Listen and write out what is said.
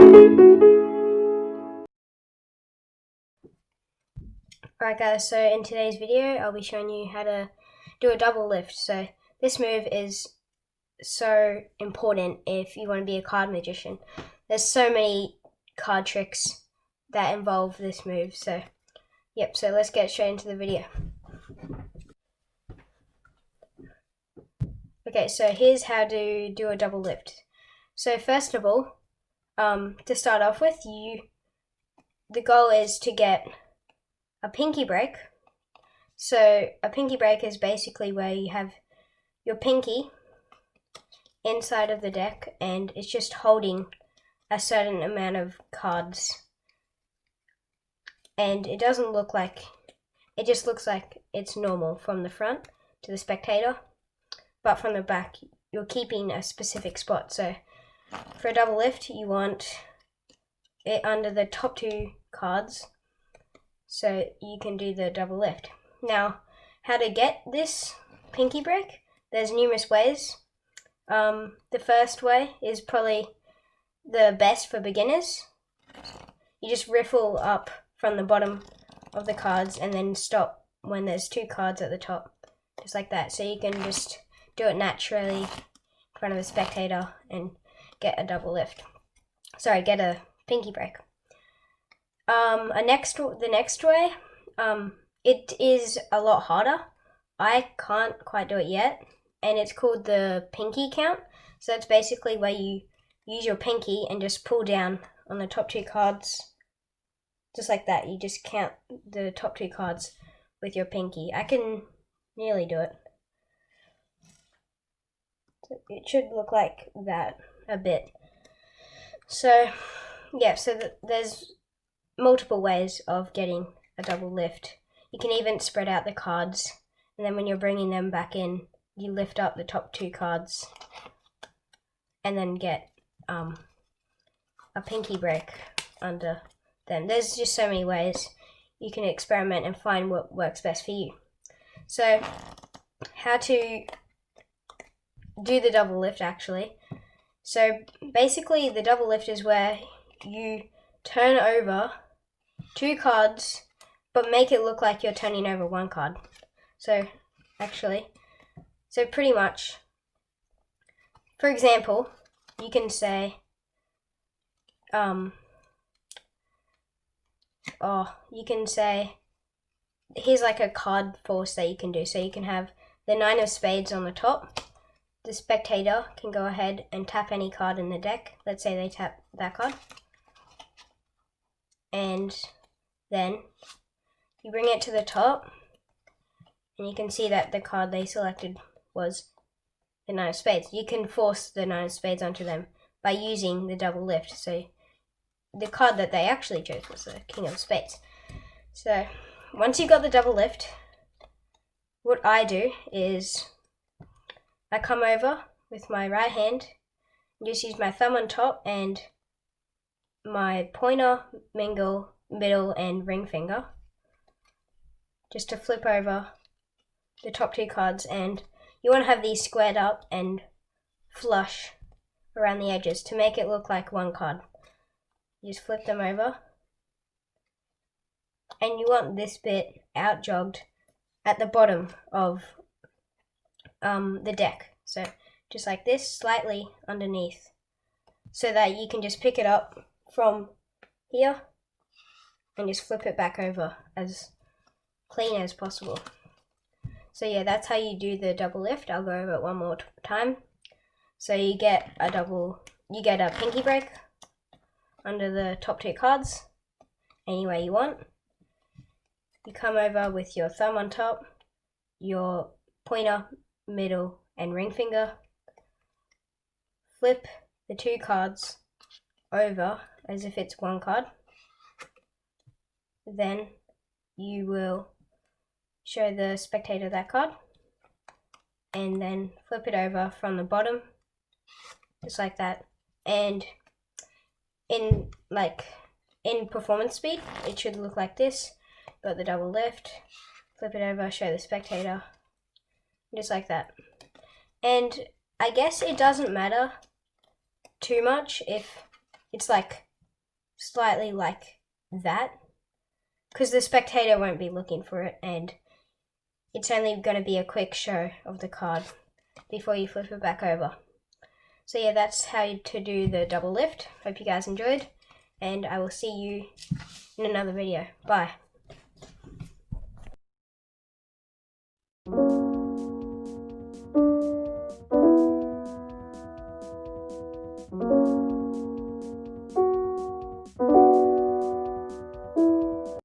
Alright guys, so in today's video I'll be showing you how to do a double lift. So this move is so important if you want to be a card magician. There's so many card tricks that involve this move. So let's get straight into the video. Okay, so here's how to do a double lift. So first of all, to start off with, the goal is to get a pinky break. So a pinky break is basically where you have your pinky inside of the deck and it's just holding a certain amount of cards, and it doesn't look like, it just looks like it's normal from the front to the spectator, but from the back you're keeping a specific spot. So for a double lift you want it under the top two cards, so you can do the double lift. Now, how to get this pinky break? There's numerous ways. The first way is probably the best for beginners. You just riffle up from the bottom of the cards and then stop when there's two cards at the top, just like that. So you can just do it naturally in front of the spectator and get a double lift. Sorry, get a pinky break. The next way, it is a lot harder. I can't quite do it yet, and it's called the pinky count. So it's basically where you use your pinky and just pull down on the top two cards, just like that. You just count the top two cards with your pinky. I can nearly do it. So it should look like that a bit. So there's multiple ways of getting a double lift. You can even spread out the cards, and then when you're bringing them back in, you lift up the top two cards and then get a pinky break under them. There's just so many ways. You can experiment and find what works best for you. So how to do the double lift actually. So basically the double lift is where you turn over two cards but make it look like you're turning over one card. So pretty much, for example, you can say here's like a card force that you can do. So you can have the 9 of spades on the top. The spectator can go ahead and tap any card in the deck. Let's say they tap that card, and then you bring it to the top and you can see that the card they selected was the 9 of spades. You can force the 9 of spades onto them by using the double lift. So the card that they actually chose was the King of Spades. So once you've got the double lift, what I do is I come over with my right hand, just use my thumb on top and my pointer, middle, and ring finger just to flip over the top two cards, and you want to have these squared up and flush around the edges to make it look like one card. You just flip them over, and you want this bit out jogged at the bottom of the deck. So just like this, slightly underneath, so that you can just pick it up from here and just flip it back over as clean as possible. So yeah, that's how you do the double lift. I'll go over it one more time. So you get a pinky break under the top two cards any way you want. You come over with your thumb on top, your pointer, middle, and ring finger, flip the two cards over as if it's one card. Then you will show the spectator that card and then flip it over from the bottom, just like that. And in performance speed, it should look like this. Got the double lift, flip it over, show the spectator, just like that. And I guess it doesn't matter too much if it's like slightly like that, because the spectator won't be looking for it, and it's only going to be a quick show of the card before you flip it back over. So yeah, that's how to do the double lift. Hope you guys enjoyed, and I will see you in another video. Bye.